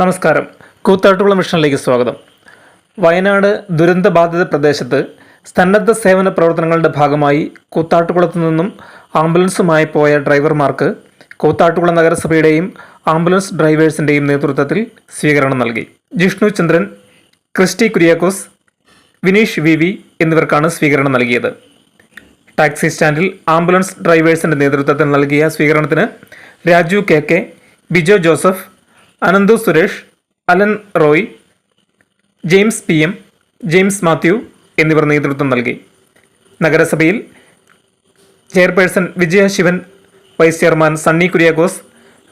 നമസ്കാരം. കൂത്താട്ടുകുളം മിഷനിലേക്ക് സ്വാഗതം. വയനാട് ദുരന്തബാധിത പ്രദേശത്ത് സന്നദ്ധ സേവന പ്രവർത്തനങ്ങളുടെ ഭാഗമായി കൂത്താട്ടുകുളത്തു നിന്നും ആംബുലൻസുമായി പോയ ഡ്രൈവർമാർക്ക് കൂത്താട്ടുകുളം നഗരസഭയുടെയും ആംബുലൻസ് ഡ്രൈവേഴ്സിൻ്റെയും നേതൃത്വത്തിൽ സ്വീകരണം നൽകി. ജിഷ്ണു ചന്ദ്രൻ, ക്രിസ്റ്റി കുര്യാക്കോസ്, വിനീഷ് വി എന്നിവർക്കാണ് സ്വീകരണം നൽകിയത്. ടാക്സി സ്റ്റാൻഡിൽ ആംബുലൻസ് ഡ്രൈവേഴ്സിൻ്റെ നേതൃത്വത്തിൽ നൽകിയ സ്വീകരണത്തിന് രാജു കെ, ബിജോ ജോസഫ്, അനന്തു സുരേഷ്, അലൻ റോയ്, ജെയിംസ് PM, ജെയിംസ് മാത്യു എന്നിവർ നേതൃത്വം നൽകി. നഗരസഭയിൽ chairperson Vijaya Sivan, vice chairman Sunny Kuriakose,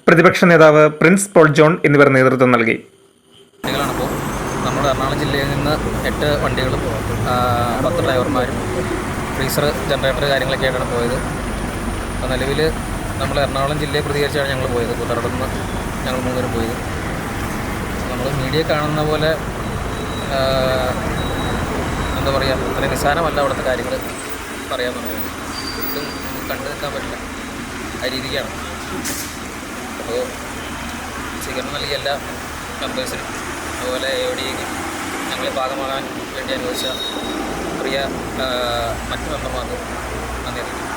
പ്രതിപക്ഷ നേതാവ് പ്രിൻസ് പോൾ ജോൺ എന്നിവർ നേതൃത്വം നൽകി. നമ്മുടെ എറണാകുളം ജില്ലയിൽ നിന്ന് 8 വണ്ടികളും 10 ഡ്രൈവർമാരും ഫ്രീസർ, ജനറേറ്റർ കാര്യങ്ങളൊക്കെ ആയിട്ടാണ് പോയത്. അപ്പോൾ നിലവിൽ നമ്മൾ എറണാകുളം ജില്ലയെ പ്രതികരിച്ചാണ് ഞങ്ങൾ പോയത്. കൂത്താട്ടുകുളത്ത് നിന്ന് ഞങ്ങൾ 3 പേരും പോയത്. നമ്മൾ മീഡിയ കാണുന്ന പോലെ എന്താ പറയുക, അത്രയും നിസ്സാരമല്ല അവിടുത്തെ കാര്യങ്ങൾ പറയാമെന്നുള്ളത്. ഒട്ടും കണ്ടു നിൽക്കാൻ പറ്റില്ല, ആ രീതിക്കാണ്. അപ്പോൾ സ്വീകരണം നൽകിയ എല്ലാ മെമ്പേഴ്സിനും അതുപോലെ എവിടെയെങ്കിലും ഞങ്ങളെ ഭാഗമാകാൻ വേണ്ടി അനുവദിച്ച പ്രിയ മറ്റു മെമ്പർമാർക്ക് നന്ദി അറിയിക്കും.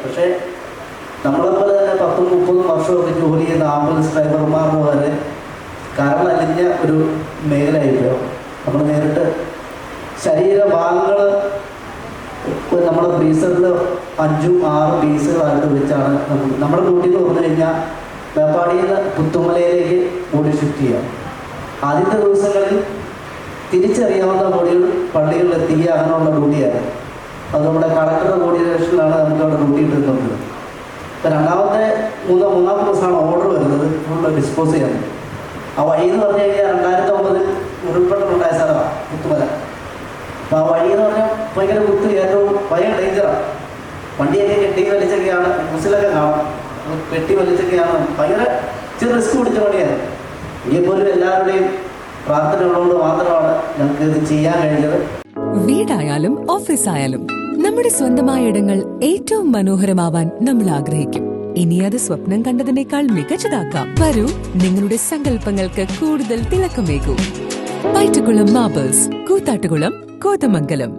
പക്ഷേ നമ്മളെപ്പോലെ തന്നെ 10-30 വർഷമൊക്കെ ജോലി ചെയ്യുന്ന ആംബുലൻസ് ഡ്രൈവർമാർ പോലെ കരളലിഞ്ഞ ഒരു മേഖലയായിട്ടോ. നമ്മൾ നേരിട്ട് ശരീരഭാഗങ്ങൾ നമ്മുടെ ഫ്രീസറിൽ 5-6 പീസുകളായിട്ട് വെച്ചാണ് നമ്മുടെ ഡ്യൂട്ടി എന്ന് പറഞ്ഞു കഴിഞ്ഞാൽ മേപ്പാടിയിൽ നിന്ന് പുത്തുമലയിലേക്ക് ബോഡി ഷിഫ്റ്റ് ചെയ്യാം. ആദ്യത്തെ ദിവസങ്ങളിൽ തിരിച്ചറിയാവുന്ന ബോഡികൾ പള്ളികളിൽ എത്തിക്കുക അങ്ങനെയുള്ള ഡ്യൂട്ടിയാണ്. അത് നമ്മുടെ കളക്ടറുടെ കോർഡിനേഷനിലാണ് നമുക്ക് അവിടെ ഡ്യൂട്ടി എടുക്കുന്നത്. ഇപ്പോൾ മൂന്നാമത്തെ ദിവസമാണ് ഓർഡർ വരുന്നത് ഫുള്ള് ഡിസ്പോസ് ചെയ്യാൻ. ആ വഴി എന്ന് പറഞ്ഞു കഴിഞ്ഞാൽ 2009 ഉരുൾപൊട്ടലുണ്ടായ സ്ഥലമാണ് പുത്തുമല. അപ്പോൾ ആ വഴി എന്ന് പറഞ്ഞാൽ ഭയങ്കര ഏറ്റവും ഭയങ്കര ഡേഞ്ചറാണ്. വണ്ടിയൊക്കെ കെട്ടി വലിച്ചൊക്കെയാണ്, ന്യൂസിലൊക്കെ കാണാം, കെട്ടി വലിച്ചൊക്കെയാണ്. ഭയങ്കര ചെറിയ റിസ്ക് പിടിച്ച വണ്ടിയാണ്. ഇനിയെപ്പോലും എല്ലാവരുടെയും പ്രാർത്ഥന ഉള്ളതുകൊണ്ട് മാത്രമാണ് ഞങ്ങൾക്ക് ഇത് ചെയ്യാൻ കഴിഞ്ഞത്. വീടായാലും ഓഫീസായാലും നമ്മുടെ സ്വന്തമായ ഇടങ്ങൾ ഏറ്റവും മനോഹരമാവാൻ നമ്മൾ ആഗ്രഹിക്കും. ഇനി അത് സ്വപ്നം കണ്ടതിനേക്കാൾ മികച്ചതാക്കാം. വരൂ, നിങ്ങളുടെ സങ്കല്പങ്ങൾക്ക് കൂടുതൽ തിളക്കമേകൂ. പൈറ്റുകുളം മാർബിൾസ്, കൂത്താട്ടുകുളം, കോതമംഗലം.